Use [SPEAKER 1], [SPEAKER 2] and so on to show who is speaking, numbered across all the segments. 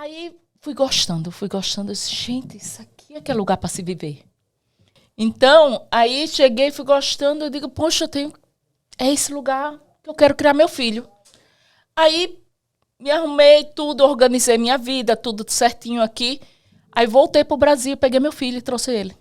[SPEAKER 1] Aí fui gostando. Eu disse, gente, isso aqui é que é lugar para se viver. Então, aí cheguei, fui gostando, eu digo, poxa, é esse lugar que eu quero criar meu filho. Aí me arrumei tudo, organizei minha vida, tudo certinho aqui. Aí voltei pro Brasil, peguei meu filho e trouxe ele.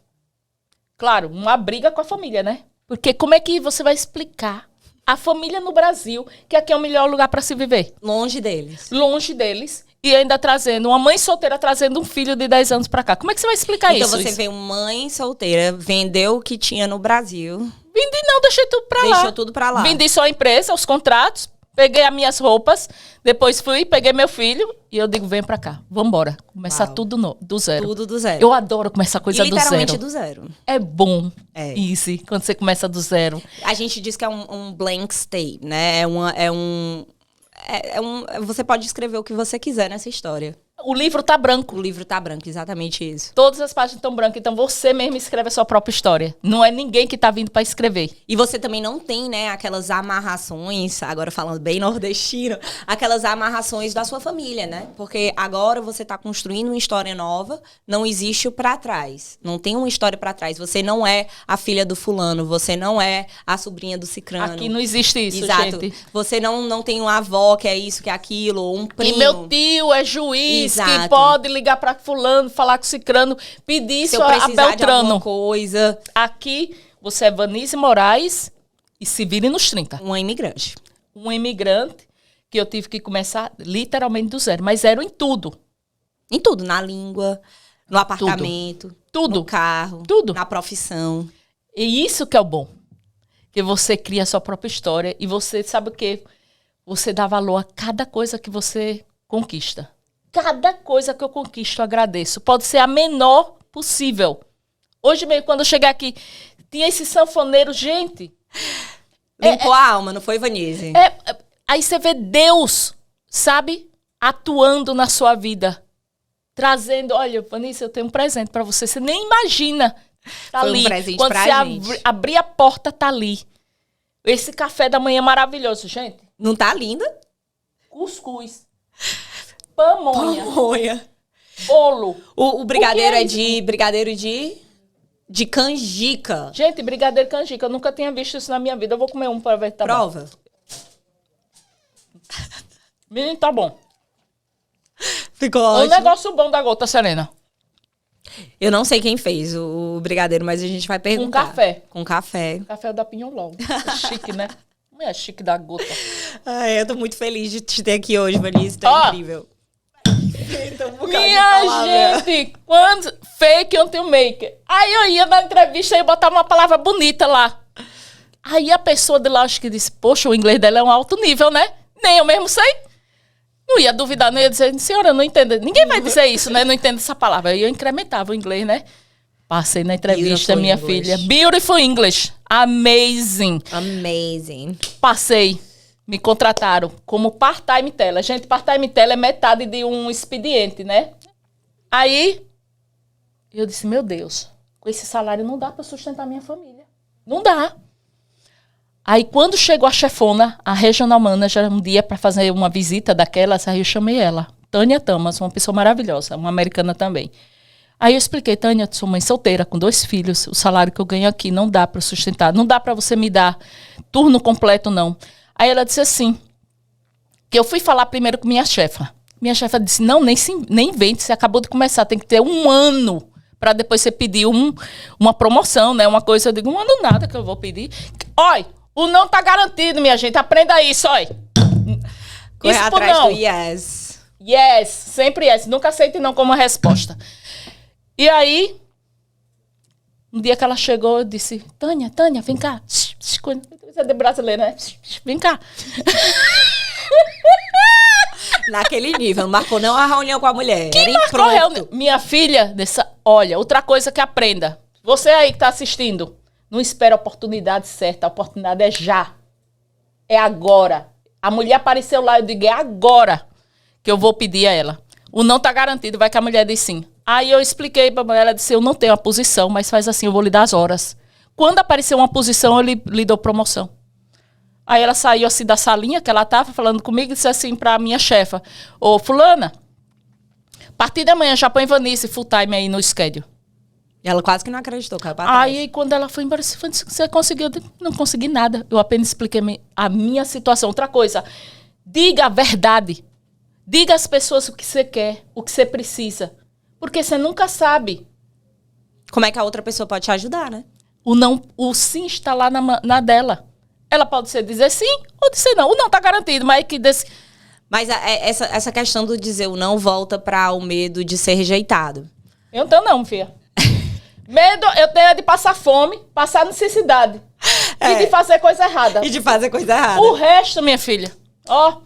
[SPEAKER 1] Claro, uma briga com a família, né? Porque como é que você vai explicar a família no Brasil que aqui é o melhor lugar para se viver?
[SPEAKER 2] Longe deles.
[SPEAKER 1] Longe deles. E ainda trazendo, uma mãe solteira trazendo um filho de 10 anos para cá. Como é que você vai explicar
[SPEAKER 2] então
[SPEAKER 1] isso?
[SPEAKER 2] Então você vê uma mãe solteira, vendeu o que tinha no Brasil.
[SPEAKER 1] Vendi não, deixei tudo pra lá.
[SPEAKER 2] Deixou tudo pra lá.
[SPEAKER 1] Vendi só a empresa, os contratos, peguei as minhas roupas, depois fui, peguei meu filho e eu digo, vem pra cá, vambora. Começar tudo do zero.
[SPEAKER 2] Tudo do zero.
[SPEAKER 1] Eu adoro começar coisa do zero.
[SPEAKER 2] Literalmente do zero.
[SPEAKER 1] É bom, easy, quando você começa do zero.
[SPEAKER 2] A gente diz que é um blank state, né? Você pode escrever o que você quiser nessa história.
[SPEAKER 1] O livro tá branco.
[SPEAKER 2] O livro tá branco, exatamente isso.
[SPEAKER 1] Todas as páginas estão brancas, então você mesmo escreve a sua própria história. Não é ninguém que tá vindo para escrever.
[SPEAKER 2] E você também não tem, né, aquelas amarrações, agora falando bem nordestino, aquelas amarrações da sua família, né? Porque agora você tá construindo uma história nova, não existe o pra trás. Não tem uma história pra trás. Você não é a filha do fulano, você não é a sobrinha do cicrano.
[SPEAKER 1] Aqui não existe isso,
[SPEAKER 2] exato.
[SPEAKER 1] gente.
[SPEAKER 2] Você não tem uma avó que é isso, que é aquilo, ou um primo.
[SPEAKER 1] E meu tio é juiz.
[SPEAKER 2] Exato.
[SPEAKER 1] Que pode ligar para fulano, falar com cicrano, pedir isso a Beltrano.
[SPEAKER 2] Coisa.
[SPEAKER 1] Aqui, você é Vanise Moraes e se vire nos 30.
[SPEAKER 2] Uma imigrante.
[SPEAKER 1] Um imigrante que eu tive que começar literalmente do zero. Mas zero em tudo.
[SPEAKER 2] Em tudo. Na língua, no apartamento,
[SPEAKER 1] tudo.
[SPEAKER 2] No carro,
[SPEAKER 1] tudo.
[SPEAKER 2] Na profissão.
[SPEAKER 1] E isso que é o bom. Que você cria a sua própria história e você sabe o quê? Você dá valor a cada coisa que você conquista. Cada coisa que eu conquisto, eu agradeço. Pode ser a menor possível. Hoje mesmo, quando eu cheguei aqui, tinha esse sanfoneiro, gente.
[SPEAKER 2] Limpou a alma, não foi, Vanise?
[SPEAKER 1] Aí você vê Deus, sabe? Atuando na sua vida. Trazendo, olha, Vanise, eu tenho um presente pra você. Você nem imagina. Tá
[SPEAKER 2] foi
[SPEAKER 1] ali.
[SPEAKER 2] Um presente
[SPEAKER 1] quando
[SPEAKER 2] pra
[SPEAKER 1] você
[SPEAKER 2] gente.
[SPEAKER 1] abrir a porta, tá ali. Esse café da manhã maravilhoso, gente.
[SPEAKER 2] Não tá linda?
[SPEAKER 1] Cuscuz. Pamonha. Bolo.
[SPEAKER 2] O brigadeiro é de brigadeiro de canjica.
[SPEAKER 1] Gente, brigadeiro canjica. Eu nunca tinha visto isso na minha vida. Eu vou comer um para ver. Tá
[SPEAKER 2] Prova.
[SPEAKER 1] Bom. Menino, tá bom.
[SPEAKER 2] Ficou ótimo.
[SPEAKER 1] Um negócio bom da Gota Serena.
[SPEAKER 2] Eu não sei quem fez o brigadeiro, mas a gente vai perguntar.
[SPEAKER 1] Com café.
[SPEAKER 2] Com café.
[SPEAKER 1] Café da Pinholol. É chique, né? É chique da Gota.
[SPEAKER 2] Ai, eu tô muito feliz de te ter aqui hoje, Vanise. Tá incrível.
[SPEAKER 1] Minha gente, quando fake, eu não tenho make. Aí eu ia na entrevista e botava uma palavra bonita lá. Aí a pessoa de lá, acho que disse, poxa, o inglês dela é um alto nível, né? Nem eu mesmo sei. Não ia duvidar, não ia dizer, senhora, não entendo. Ninguém vai dizer isso, né? Não entendo essa palavra. Aí eu incrementava o inglês, né? Passei na entrevista,
[SPEAKER 2] Beautiful
[SPEAKER 1] minha
[SPEAKER 2] English.
[SPEAKER 1] filha. Beautiful English. Amazing.
[SPEAKER 2] Amazing.
[SPEAKER 1] Passei. Me contrataram como part-time teller. Gente, part-time teller é metade de um expediente, né? Aí, eu disse, meu Deus, com esse salário não dá para sustentar minha família. Não dá. Aí, quando chegou a chefona, a regional manager, um dia para fazer uma visita daquelas, aí eu chamei ela. Tânia Tamas, uma pessoa maravilhosa, uma americana também. Aí eu expliquei, Tânia, sou mãe solteira, com 2 filhos, o salário que eu ganho aqui não dá para sustentar, não dá para você me dar turno completo, não. Aí ela disse assim, que eu fui falar primeiro com minha chefa. Minha chefa disse, não, nem invente, você acabou de começar, tem que ter 1 ano para depois você pedir uma promoção, né? Uma coisa, eu digo, 1 ano nada que eu vou pedir. Olha, o não tá garantido, minha gente, aprenda isso, olha.
[SPEAKER 2] Corre
[SPEAKER 1] Isso
[SPEAKER 2] atrás
[SPEAKER 1] não.
[SPEAKER 2] do yes.
[SPEAKER 1] Yes, sempre yes, nunca aceite não como resposta. E aí, um dia que ela chegou, eu disse, Tânia, vem cá. Você é de brasileira, né? Vem cá.
[SPEAKER 2] Naquele nível, não marcou não a reunião com a mulher.
[SPEAKER 1] Quem
[SPEAKER 2] era
[SPEAKER 1] marcou a reunião? Minha filha, olha, outra coisa que aprenda. Você aí que tá assistindo, não espera a oportunidade certa, a oportunidade é já. É agora. A mulher apareceu lá, eu digo, é agora que eu vou pedir a ela. O não tá garantido, vai que a mulher diz sim. Aí eu expliquei pra mulher, ela disse, eu não tenho a posição, mas faz assim, eu vou lhe dar as horas. Quando aparecer uma posição, eu lhe dou promoção. Aí ela saiu assim da salinha que ela tava falando comigo e disse assim pra minha chefa, ô fulana, partir de amanhã já põe Vanice full time aí no schedule.
[SPEAKER 2] E ela quase que não acreditou, caiu pra trás.
[SPEAKER 1] Aí, quando ela foi embora, você conseguiu? Eu disse, não consegui nada. Eu apenas expliquei a minha situação. Outra coisa, diga a verdade. Diga às pessoas o que você quer, o que você precisa. Porque você nunca sabe.
[SPEAKER 2] Como é que a outra pessoa pode te ajudar, né?
[SPEAKER 1] O sim está lá na dela. Ela pode dizer sim ou dizer não. O não está garantido, mas que desse...
[SPEAKER 2] Mas essa questão do dizer o não volta para o medo de ser rejeitado.
[SPEAKER 1] Eu não tenho não, filha. Medo eu tenho é de passar fome, passar necessidade. E de fazer coisa errada.
[SPEAKER 2] E de fazer coisa errada.
[SPEAKER 1] O resto, minha filha, ó...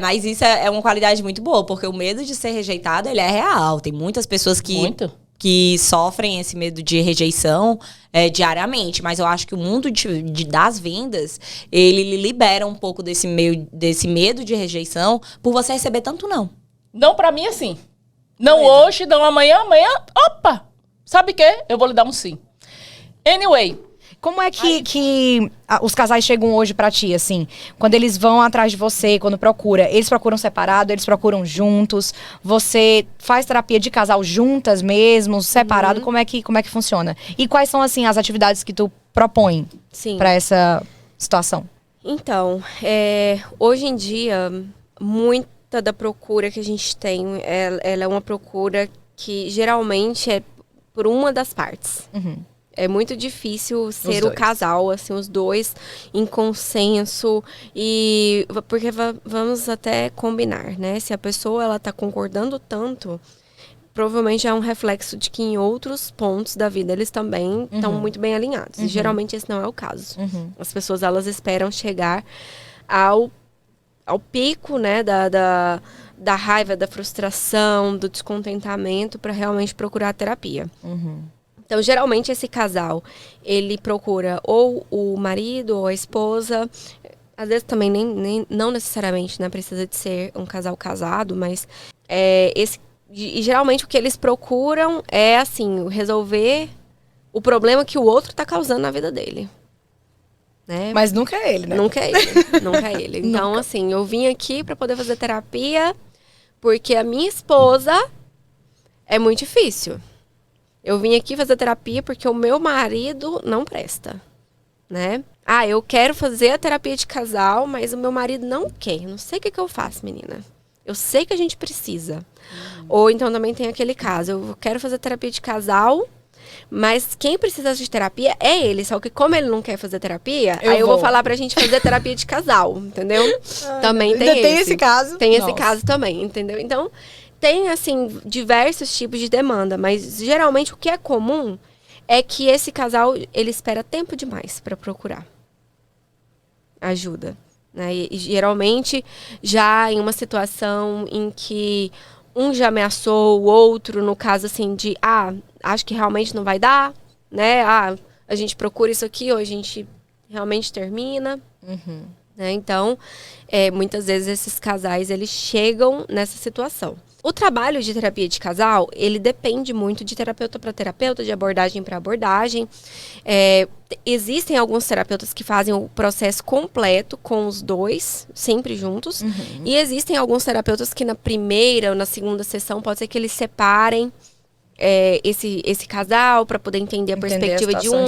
[SPEAKER 2] Mas isso é uma qualidade muito boa, porque o medo de ser rejeitado, ele é real. Tem muitas pessoas que sofrem esse medo de rejeição diariamente. Mas eu acho que o mundo das vendas, ele libera um pouco desse medo de rejeição por você receber tanto não.
[SPEAKER 1] Não pra mim, assim. Não hoje, não amanhã. Opa! Sabe o quê? Eu vou lhe dar um sim. Anyway...
[SPEAKER 3] Como é que os casais chegam hoje pra ti, assim? Quando eles vão atrás de você, quando procura, eles procuram separado, eles procuram juntos? Você faz terapia de casal juntas mesmo, separado? Como é que funciona? E quais são, assim, as atividades que tu propõe pra essa situação?
[SPEAKER 4] Então, hoje em dia, muita da procura que a gente tem, ela é uma procura que geralmente é por uma das partes. É muito difícil ser o casal, assim, os dois em consenso. Porque vamos até combinar, né? Se a pessoa ela tá concordando tanto, provavelmente é um reflexo de que em outros pontos da vida eles também estão muito bem alinhados. E geralmente esse não é o caso. As pessoas elas esperam chegar ao pico, né, da raiva, da frustração, do descontentamento para realmente procurar a terapia. Então, geralmente, esse casal, ele procura ou o marido ou a esposa. Às vezes também não necessariamente, né, precisa de ser um casal casado, mas e geralmente o que eles procuram é, assim, resolver o problema que o outro está causando na vida dele. Né?
[SPEAKER 3] Mas nunca é ele, né?
[SPEAKER 4] Nunca é ele, nunca é ele. Então, assim, eu vim aqui para poder fazer terapia porque a minha esposa é muito difícil. Eu vim aqui fazer terapia porque o meu marido não presta, né? Eu quero fazer a terapia de casal, mas o meu marido não quer. Não sei o que eu faço, menina. Eu sei que a gente precisa. Ou então também tem aquele caso. Eu quero fazer terapia de casal, mas quem precisa de terapia é ele. Só que como ele não quer fazer terapia, eu vou falar pra gente fazer terapia de casal, entendeu? Também tem
[SPEAKER 3] esse caso.
[SPEAKER 4] Tem esse caso também, entendeu? Então... Tem, assim, diversos tipos de demanda, mas geralmente o que é comum é que esse casal, ele espera tempo demais para procurar ajuda, né? E geralmente já em uma situação em que um já ameaçou o outro, no caso assim de, acho que realmente não vai dar, né? A gente procura isso aqui ou a gente realmente termina. Né? Então, muitas vezes esses casais, eles chegam nessa situação. O trabalho de terapia de casal, ele depende muito de terapeuta para terapeuta, de abordagem para abordagem. Existem alguns terapeutas que fazem o processo completo com os dois, sempre juntos. E existem alguns terapeutas que na primeira ou na segunda sessão, pode ser que eles separem esse casal para poder entender a perspectiva de um.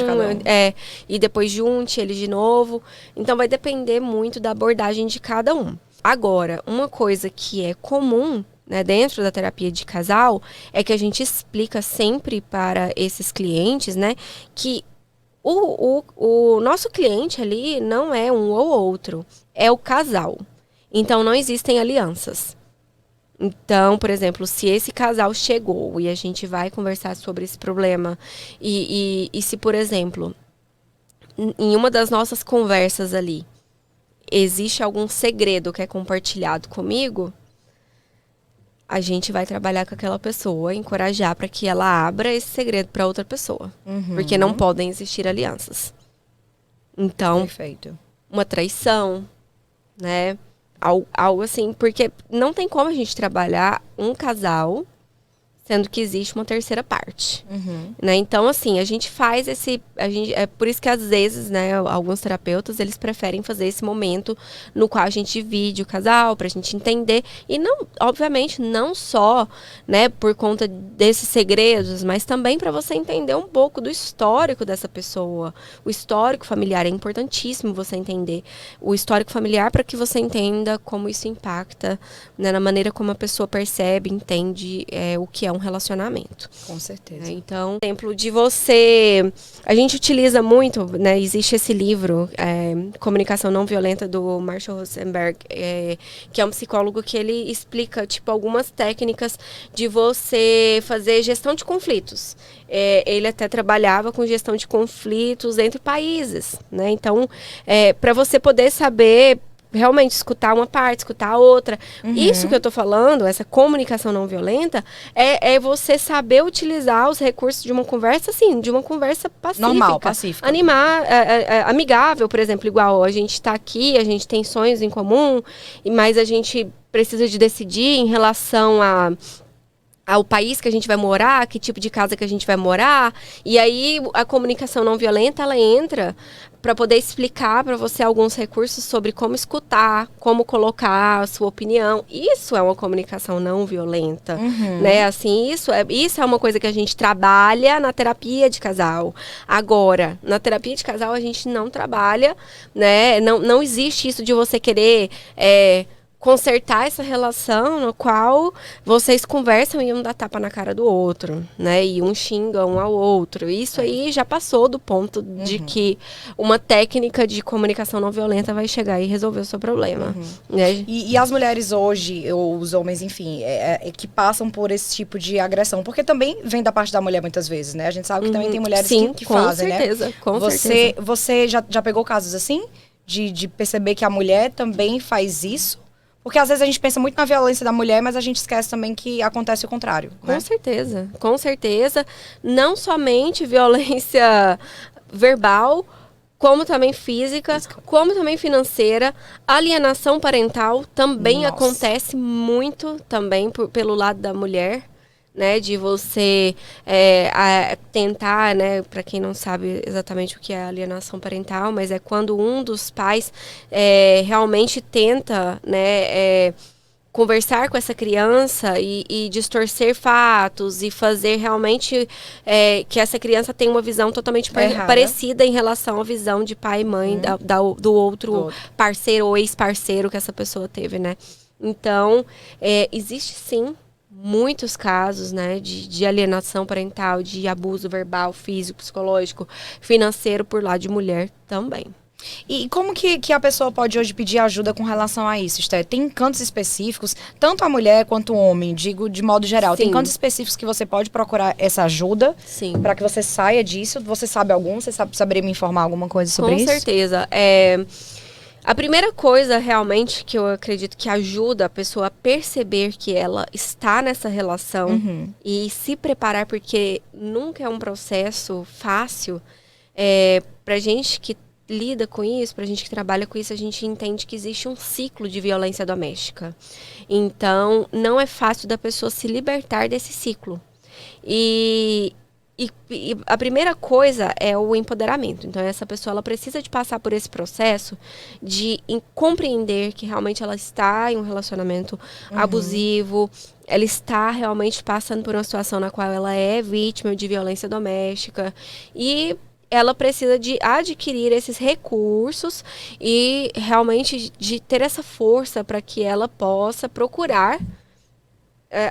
[SPEAKER 4] E depois junte eles de novo. Então, vai depender muito da abordagem de cada um. Agora, uma coisa que é comum, né, dentro da terapia de casal, é que a gente explica sempre para esses clientes, né, que o nosso cliente ali não é um ou outro, é o casal. Então, não existem alianças. Então, por exemplo, se esse casal chegou e a gente vai conversar sobre esse problema e se, por exemplo, em uma das nossas conversas ali, existe algum segredo que é compartilhado comigo, a gente vai trabalhar com aquela pessoa, encorajar para que ela abra esse segredo para outra pessoa. Porque não podem existir alianças. Então,
[SPEAKER 3] Perfeito.
[SPEAKER 4] Uma traição, né? Algo assim, porque não tem como a gente trabalhar um casal sendo que existe uma terceira parte. Né? Então, assim, a gente faz é por isso que às vezes, né, alguns terapeutas, eles preferem fazer esse momento no qual a gente divide o casal, pra gente entender, e não, obviamente, não só, né, por conta desses segredos, mas também para você entender um pouco do histórico dessa pessoa. O histórico familiar é importantíssimo você entender o histórico familiar para que você entenda como isso impacta, né, na maneira como a pessoa percebe, entende o que é um relacionamento.
[SPEAKER 3] Com certeza.
[SPEAKER 4] Então, exemplo de você... A gente utiliza muito, né, existe esse livro, Comunicação Não Violenta, do Marshall Rosenberg, que é um psicólogo que ele explica, tipo, algumas técnicas de você fazer gestão de conflitos. Ele até trabalhava com gestão de conflitos entre países, né? Então, para você poder saber realmente escutar uma parte, escutar a outra. Isso que eu tô falando, essa comunicação não violenta, é você saber utilizar os recursos de uma conversa, assim, de uma conversa pacífica.
[SPEAKER 3] Normal, pacífica.
[SPEAKER 4] Amigável, por exemplo, igual a gente tá aqui, a gente tem sonhos em comum, mas a gente precisa de decidir em relação ao país que a gente vai morar, que tipo de casa que a gente vai morar. E aí a comunicação não violenta, ela entra para poder explicar para você alguns recursos sobre como escutar, como colocar a sua opinião. Isso é uma comunicação não violenta, né? Assim, isso é uma coisa que a gente trabalha na terapia de casal. Agora, na terapia de casal a gente não trabalha, né? Não existe isso de você querer consertar essa relação no qual vocês conversam e um dá tapa na cara do outro, né? E um xinga um ao outro. Isso aí já passou do ponto de que uma técnica de comunicação não violenta vai chegar e resolver o seu problema. Né?
[SPEAKER 3] E as mulheres hoje, ou os homens, enfim, que passam por esse tipo de agressão, porque também vem da parte da mulher muitas vezes, né? A gente sabe que também tem mulheres que fazem, né?
[SPEAKER 4] Com certeza.
[SPEAKER 3] Você já pegou casos assim? De perceber que a mulher também faz isso? Porque às vezes a gente pensa muito na violência da mulher, mas a gente esquece também que acontece o contrário.
[SPEAKER 4] Com certeza, com certeza. Não somente violência verbal, como também física, como também financeira. Alienação parental também acontece muito também pelo lado da mulher. Né, de você tentar, né, para quem não sabe exatamente o que é alienação parental, mas é quando um dos pais realmente tenta, né, conversar com essa criança e distorcer fatos e fazer realmente que essa criança tenha uma visão totalmente parecida em relação à visão de pai e mãe do outro parceiro ou ex-parceiro que essa pessoa teve, né? Então, existe sim muitos casos, né, de alienação parental, de abuso verbal, físico, psicológico, financeiro por lado de mulher também.
[SPEAKER 3] E como que a pessoa pode hoje pedir ajuda com relação a isso, Esther? Tem cantos específicos, tanto a mulher quanto o homem, digo de modo geral. Sim. Tem cantos específicos que você pode procurar essa ajuda para que você saia disso? Você sabe algum? Você saberia me informar alguma coisa sobre isso?
[SPEAKER 4] Com certeza. A primeira coisa, realmente, que eu acredito que ajuda a pessoa a perceber que ela está nessa relação e se preparar, porque nunca é um processo fácil. Pra gente que lida com isso, pra gente que trabalha com isso, a gente entende que existe um ciclo de violência doméstica. Então, não é fácil da pessoa se libertar desse ciclo. E a primeira coisa é o empoderamento. Então, essa pessoa ela precisa de passar por esse processo de compreender que realmente ela está em um relacionamento abusivo, ela está realmente passando por uma situação na qual ela é vítima de violência doméstica e ela precisa de adquirir esses recursos e realmente de ter essa força para que ela possa procurar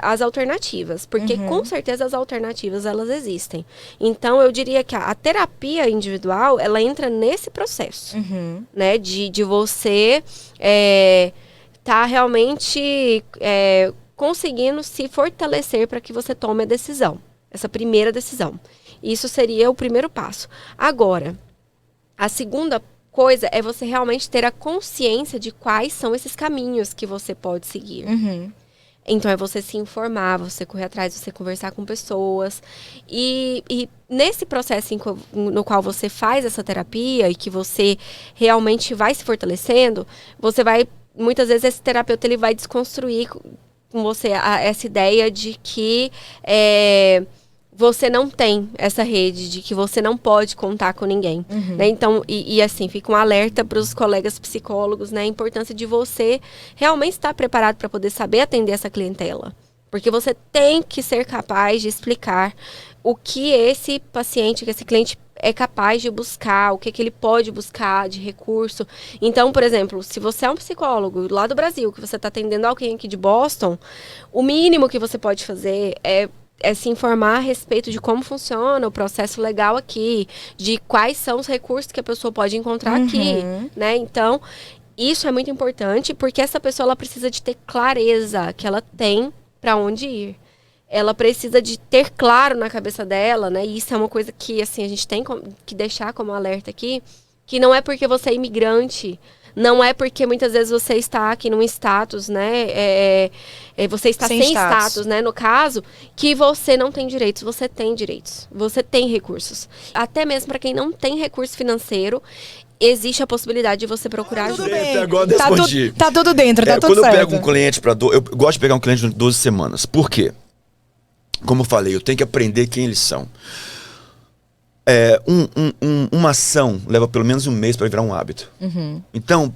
[SPEAKER 4] as alternativas, porque com certeza as alternativas elas existem. Então eu diria que a terapia individual ela entra nesse processo, né, de você tá realmente conseguindo se fortalecer para que você tome a decisão, essa primeira decisão. Isso seria o primeiro passo. Agora, a segunda coisa é você realmente ter a consciência de quais são esses caminhos que você pode seguir. Então, é você se informar, você correr atrás, você conversar com pessoas. E nesse processo no qual você faz essa terapia e que você realmente vai se fortalecendo, você vai... Muitas vezes esse terapeuta ele vai desconstruir com você essa ideia de que você não tem essa rede, de que você não pode contar com ninguém. Né? Então, assim, fica um alerta para os colegas psicólogos, né? A importância de você realmente estar preparado para poder saber atender essa clientela. Porque você tem que ser capaz de explicar o que esse paciente, que esse cliente é capaz de buscar, o que ele pode buscar de recurso. Então, por exemplo, se você é um psicólogo lá do Brasil, que você está atendendo alguém aqui de Boston, o mínimo que você pode fazer é se informar a respeito de como funciona o processo legal aqui, de quais são os recursos que a pessoa pode encontrar aqui, né? Então, isso é muito importante, porque essa pessoa ela precisa de ter clareza que ela tem para onde ir. Ela precisa de ter claro na cabeça dela, né? E isso é uma coisa que, assim, a gente tem que deixar como alerta aqui, que não é porque você é imigrante, não é porque muitas vezes você está aqui num status, né? Você está sem status, né? No caso, que você não tem direitos. Você tem direitos. Você tem recursos. Até mesmo para quem não tem recurso financeiro, existe a possibilidade de você procurar ajuda.
[SPEAKER 5] Até agora eu respondi.
[SPEAKER 3] Tá tudo dentro, tá tudo
[SPEAKER 5] quando
[SPEAKER 3] certo.
[SPEAKER 5] eu pego um cliente eu gosto de pegar um cliente de 12 semanas. Por quê? Como eu falei, eu tenho que aprender quem eles são. Uma ação leva pelo menos um mês para virar um hábito. Então,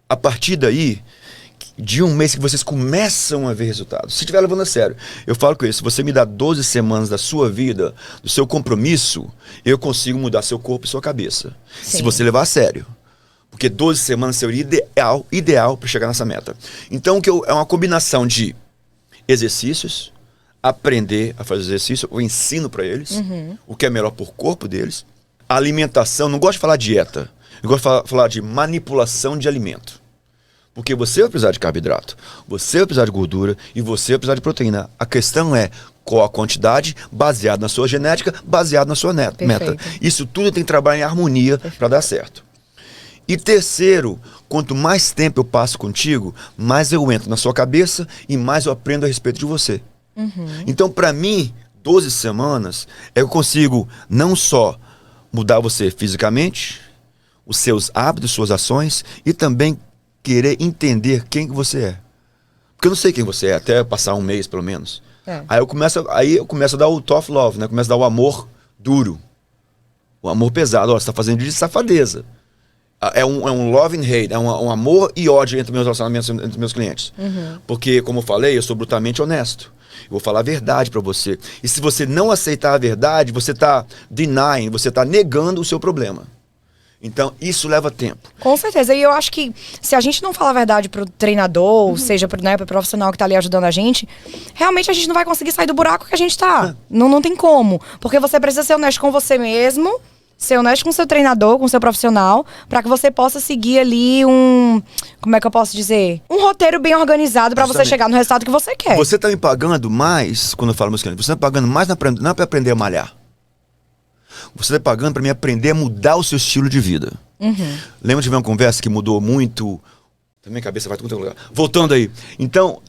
[SPEAKER 5] a partir daí, de um mês que vocês começam a ver resultados, se estiver levando a sério, eu falo com eles, se você me dá 12 semanas da sua vida, do seu compromisso, eu consigo mudar seu corpo e sua cabeça.
[SPEAKER 3] Sim.
[SPEAKER 5] Se você levar a sério. Porque 12 semanas seria ideal para chegar nessa meta. Então, é uma combinação de exercícios, aprender a fazer exercício, eu ensino para eles o que é melhor por corpo deles. A alimentação, não gosto de falar dieta, eu gosto de falar de manipulação de alimento. Porque você vai precisar de carboidrato, você vai precisar de gordura e você vai precisar de proteína. A questão é qual a quantidade, baseado na sua genética, baseado na sua meta. Isso tudo tem que trabalhar em harmonia para dar certo. E terceiro, quanto mais tempo eu passo contigo, mais eu entro na sua cabeça e mais eu aprendo a respeito de você. Então, para mim, 12 semanas, eu consigo não só mudar você fisicamente, os seus hábitos, suas ações, e também querer entender quem que você é. Porque eu não sei quem você é, até passar um mês, pelo menos. Aí eu começo a dar o tough love, né? Começo a dar o amor duro. O amor pesado. Ó, você tá fazendo de safadeza. É um love and hate, é um amor e ódio entre meus relacionamentos, entre meus clientes. Porque, como eu falei, eu sou brutalmente honesto. Eu vou falar a verdade pra você. E se você não aceitar a verdade, você tá denying, você tá negando o seu problema. Então, isso leva tempo.
[SPEAKER 3] Com certeza. E eu acho que se a gente não falar a verdade pro treinador, ou seja, pro profissional que tá ali ajudando a gente, realmente a gente não vai conseguir sair do buraco que a gente tá. Não tem como. Porque você precisa ser honesto com você mesmo, ser honesto com o seu treinador, com o seu profissional, para que você possa seguir ali como é que eu posso dizer? Um roteiro bem organizado para você chegar no resultado que você quer.
[SPEAKER 5] Você tá me pagando mais, quando eu falo meus clientes, você tá me pagando mais não é pra aprender a malhar. Você tá pagando para mim aprender a mudar o seu estilo de vida. Lembra de ver uma conversa que mudou muito? Também a cabeça vai tudo lugar. Voltando aí. Então,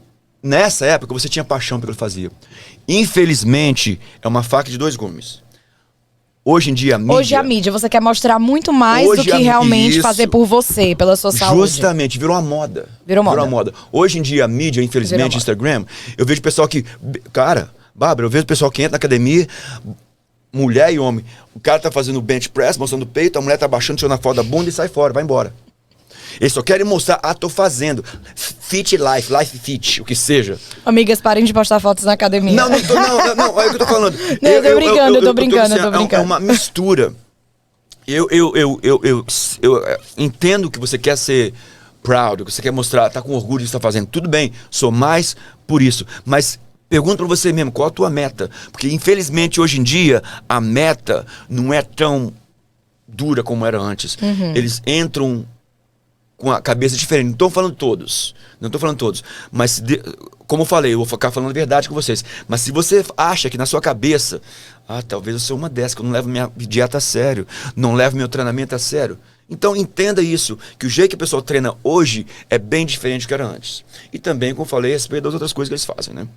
[SPEAKER 5] nessa época, você tinha paixão pelo que ele fazia. Infelizmente, é uma faca de dois gumes. Hoje em dia, a mídia...
[SPEAKER 3] Hoje a mídia, você quer mostrar muito mais do que realmente fazer por você, pela sua saúde.
[SPEAKER 5] Justamente, virou uma moda.
[SPEAKER 3] Virou uma
[SPEAKER 5] moda. Hoje em dia, a mídia, infelizmente, Instagram, eu vejo pessoal que... Cara, Bárbara, eu vejo pessoal que entra na academia, mulher e homem, o cara tá fazendo bench press, mostrando o peito, a mulher tá baixando, tirando a foto da bunda e sai fora, vai embora. Eles só querem mostrar, tô fazendo. Fit life, life fit, o que seja. Amigas, parem de postar fotos na academia. Não, é o que eu tô falando.
[SPEAKER 3] Eu tô brincando.
[SPEAKER 5] É uma mistura. Eu entendo que você quer ser proud, que você quer mostrar, tá com orgulho de estar fazendo. Tudo bem, sou mais por isso. Mas pergunta pra você mesmo, qual a tua meta? Porque infelizmente hoje em dia, a meta não é tão dura como era antes. Eles entram com a cabeça diferente. Não estou falando todos. Mas, como eu falei, eu vou ficar falando a verdade com vocês. Mas se você acha que na sua cabeça, talvez eu sou uma dessas, que eu não levo minha dieta a sério, não levo meu treinamento a sério. Então entenda isso, que o jeito que a pessoa treina hoje é bem diferente do que era antes. E também, como eu falei, a respeito das outras coisas que eles fazem, né?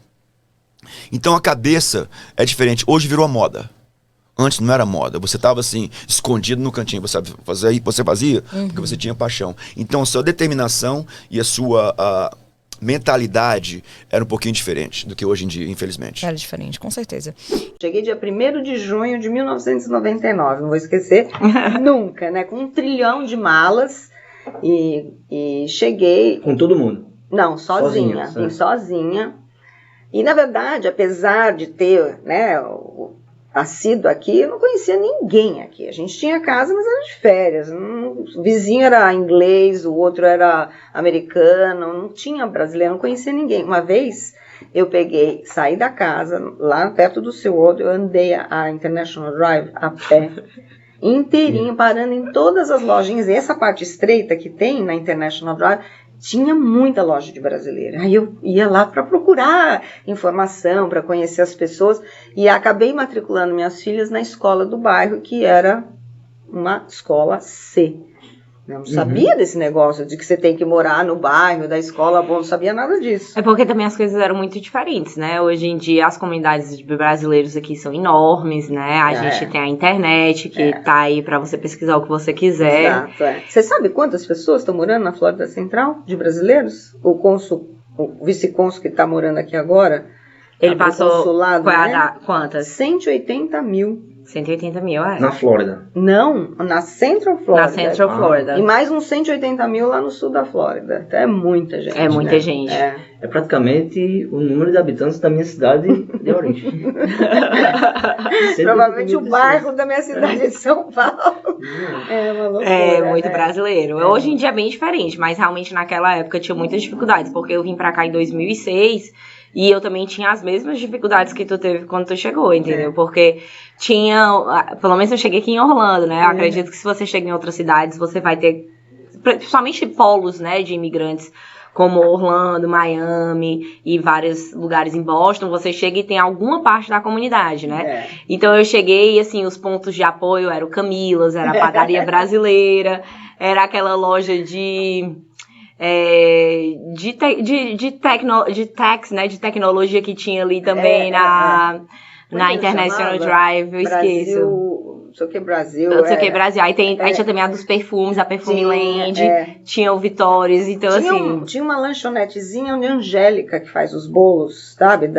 [SPEAKER 5] Então a cabeça é diferente. Hoje virou a moda. Antes não era moda, você estava assim, escondido no cantinho, você fazia porque você tinha paixão. Então a sua determinação e a mentalidade era um pouquinho diferente do que hoje em dia, infelizmente.
[SPEAKER 3] Era diferente, com certeza.
[SPEAKER 6] Cheguei dia 1º de junho de 1999, não vou esquecer nunca, né? Com 1 trilhão de malas e cheguei...
[SPEAKER 7] Com todo mundo?
[SPEAKER 6] Não, sozinha. Vim sozinha. E, na verdade, apesar de ter, né, nascido aqui, eu não conhecia ninguém aqui. A gente tinha casa, mas era de férias. O vizinho era inglês, o outro era americano, não tinha brasileiro, não conhecia ninguém. Uma vez eu saí da casa, lá perto do SeaWorld, eu andei a International Drive a pé, inteirinho, parando em todas as lojinhas. E essa parte estreita que tem na International Drive, tinha muita loja de brasileira. Aí eu ia lá para procurar informação, para conhecer as pessoas, e acabei matriculando minhas filhas na escola do bairro, que era uma escola C. Eu não sabia desse negócio de que você tem que morar no bairro da escola, bom, não sabia nada disso.
[SPEAKER 2] É porque também as coisas eram muito diferentes, né? Hoje em dia as comunidades de brasileiros aqui são enormes, né? A gente tem a internet que tá aí pra você pesquisar o que você quiser.
[SPEAKER 6] Exato, Você sabe quantas pessoas estão morando na Flórida Central de brasileiros? O vice-cônsul que tá morando aqui agora,
[SPEAKER 2] ele passou
[SPEAKER 6] consulado,
[SPEAKER 2] quantas?
[SPEAKER 6] 180 mil.
[SPEAKER 2] 180 mil,
[SPEAKER 7] Na Flórida?
[SPEAKER 6] Não, na Central Florida.
[SPEAKER 2] Na Central Florida.
[SPEAKER 6] E mais uns 180 mil lá no sul da Flórida. Então é muita gente.
[SPEAKER 2] É muita gente.
[SPEAKER 7] É praticamente o número de habitantes da minha cidade de origem.
[SPEAKER 6] Provavelmente o bairro da minha cidade de São Paulo. É uma loucura.
[SPEAKER 2] É muito brasileiro. Hoje em dia é bem diferente, mas realmente naquela época tinha muitas dificuldades, porque eu vim pra cá em 2006 e eu também tinha as mesmas dificuldades que tu teve quando tu chegou, entendeu? Porque tinha, pelo menos eu cheguei aqui em Orlando, né? Eu acredito que se você chega em outras cidades, você vai ter, principalmente polos, né, de imigrantes, como Orlando, Miami e vários lugares em Boston, você chega e tem alguma parte da comunidade, né? Então eu cheguei e, assim, os pontos de apoio eram o Camilas, era a padaria brasileira, era aquela loja de tecnologia que tinha ali também na International Drive, eu esqueço.
[SPEAKER 6] Não sei o que Brasil.
[SPEAKER 2] Não sei o que Brasil. Aí tinha também a dos perfumes, a Perfume Land, tinha o Vitórias, então
[SPEAKER 6] Tinha uma lanchonetezinha onde a Angélica, que faz os bolos, sabe?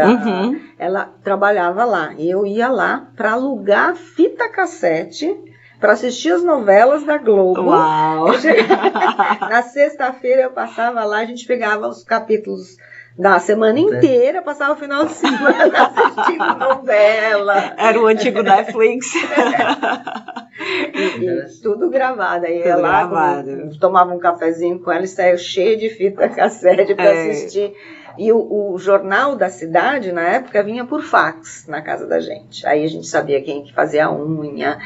[SPEAKER 6] Ela trabalhava lá. E eu ia lá pra alugar fita cassete para assistir as novelas da Globo.
[SPEAKER 2] Uau!
[SPEAKER 6] Na sexta-feira eu passava lá, a gente pegava os capítulos da semana inteira, passava o final de semana assistindo novela.
[SPEAKER 2] Era o antigo Netflix.
[SPEAKER 6] E tudo gravado. Aí ia lá, tomava um cafezinho com ela e saia cheio de fita cassete para assistir. E o jornal da cidade, na época, vinha por fax na casa da gente. Aí a gente sabia quem que fazia a unha,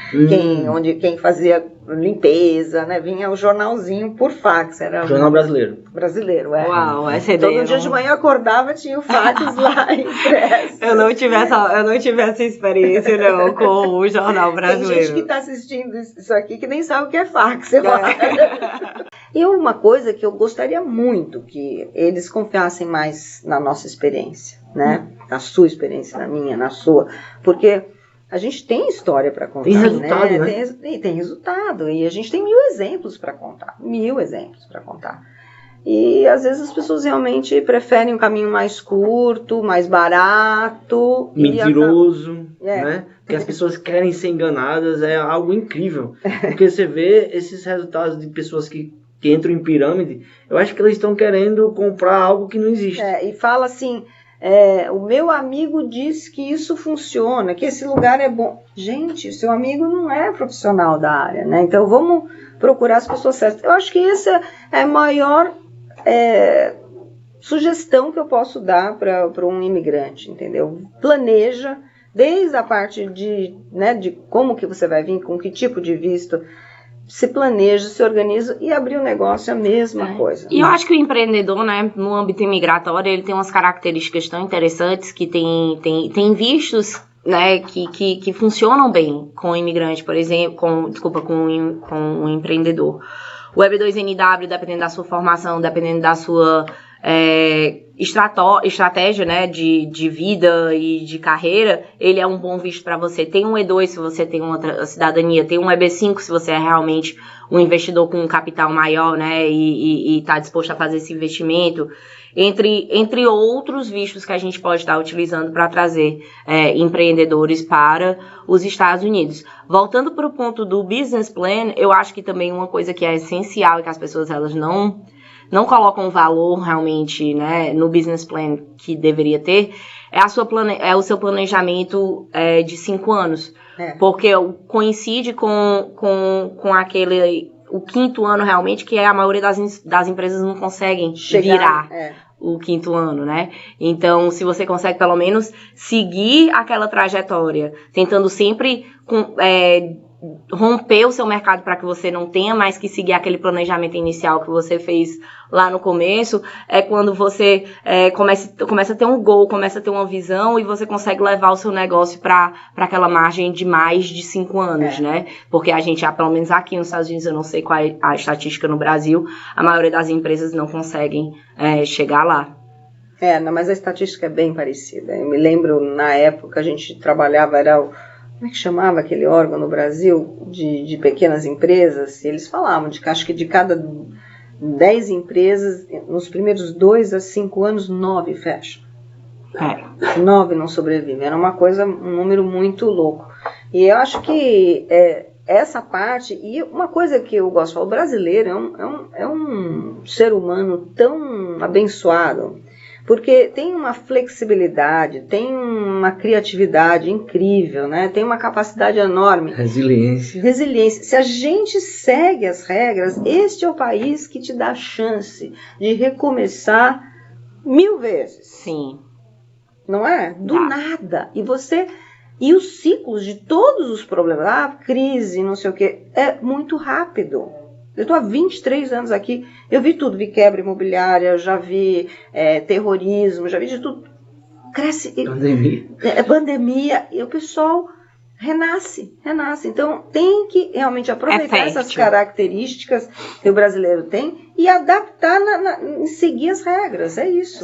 [SPEAKER 6] quem fazia limpeza, né? Vinha o jornalzinho por fax. Era
[SPEAKER 7] jornal brasileiro.
[SPEAKER 6] Brasileiro,
[SPEAKER 2] Uau, essa ideia.
[SPEAKER 6] Todo dia de manhã eu acordava, tinha o fax lá impresso.
[SPEAKER 2] Eu não tive essa experiência, não, com o jornal brasileiro.
[SPEAKER 6] Tem gente que está assistindo isso aqui que nem sabe o que é fax. E uma coisa que eu gostaria muito que eles confiassem mais na nossa experiência, né? Na sua experiência, na minha, na sua. Porque a gente tem história para contar,
[SPEAKER 7] tem resultado,
[SPEAKER 6] né? Tem resultado. E a gente tem 1000 exemplos para contar. 1000 exemplos para contar. E às vezes as pessoas realmente preferem um caminho mais curto, mais barato.
[SPEAKER 7] Mentiroso, né? Porque as pessoas querem ser enganadas, é algo incrível. Porque você vê esses resultados de pessoas que entram em pirâmide, eu acho que eles estão querendo comprar algo que não existe.
[SPEAKER 6] E fala assim, o meu amigo diz que isso funciona, que esse lugar é bom. Gente, seu amigo não é profissional da área, né? Então vamos procurar as pessoas certas. Eu acho que essa é a maior sugestão que eu posso dar para um imigrante, entendeu? Planeja, desde a parte de como que você vai vir, com que tipo de visto, se planeja, se organiza e abrir o negócio é a mesma coisa.
[SPEAKER 2] E eu acho que o empreendedor, né, no âmbito imigratório, ele tem umas características tão interessantes que tem vistos, né, que funcionam bem com o imigrante, por exemplo, com o empreendedor. O EB2NW, dependendo da sua formação, dependendo da sua estratégia, né, de vida e de carreira, ele é um bom visto para você. Tem um E2 se você tem outra cidadania, tem um EB5 se você é realmente um investidor com um capital maior, né, e está disposto a fazer esse investimento, entre outros vistos que a gente pode estar utilizando para trazer empreendedores para os Estados Unidos. Voltando para o ponto do business plan, eu acho que também uma coisa que é essencial e que as pessoas elas não colocam valor realmente, né, no business plan que deveria ter, é o seu planejamento de 5 anos. Porque coincide com o 5º ano realmente, que a maioria das empresas não conseguem virar o 5º ano, né? Então, se você consegue pelo menos seguir aquela trajetória, tentando sempre romper o seu mercado para que você não tenha mais que seguir aquele planejamento inicial que você fez lá no começo, é quando você começa a ter um goal, começa a ter uma visão e você consegue levar o seu negócio para aquela margem de mais de 5 anos, né? Porque a gente, pelo menos aqui nos Estados Unidos, eu não sei qual é a estatística no Brasil, a maioria das empresas não conseguem chegar lá.
[SPEAKER 6] Não, mas a estatística é bem parecida. Eu me lembro, na época, a gente trabalhava, como é que chamava aquele órgão no Brasil de pequenas empresas? E eles falavam que acho que de cada 10 empresas, nos primeiros 2 a 5 anos, 9 fecham. 9 não sobrevivem. Era um número muito louco. E eu acho que essa parte, e uma coisa que eu gosto de falar, o brasileiro é um ser humano tão abençoado, porque tem uma flexibilidade, tem uma criatividade incrível, né? Tem uma capacidade enorme.
[SPEAKER 7] Resiliência.
[SPEAKER 6] Se a gente segue as regras, este é o país que te dá a chance de recomeçar 1000 vezes.
[SPEAKER 2] Sim.
[SPEAKER 6] Não é? Do nada. E os ciclos de todos os problemas, crise, não sei o quê, é muito rápido. Eu estou há 23 anos aqui, eu vi tudo, vi quebra imobiliária, já vi terrorismo, já vi de tudo. Cresce. Pandemia, e o pessoal renasce. Então tem que realmente aproveitar essas características que o brasileiro tem e adaptar em seguir as regras, é isso.